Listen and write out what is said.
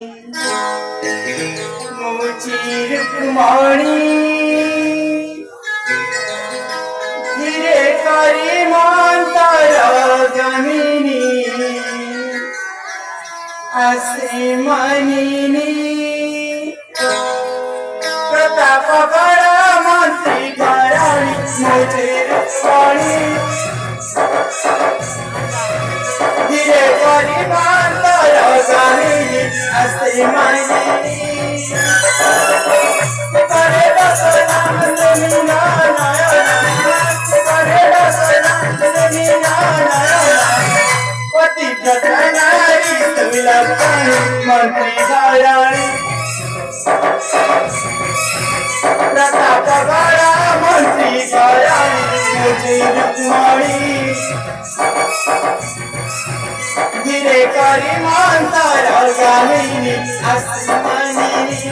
मुझी रुक्मणी धीरे करी मंतर गमिनी असे मनिनी प्रताप गड मंत्री घराणी मुझी रुक्मणी धीरे करी मंतर गमिनी असे मनिनी मंत्री घराणी प्रताप गड मंत्री घराणी मुझी रुक्मणी धीरे करी मंतर गमिनी असे मनिनी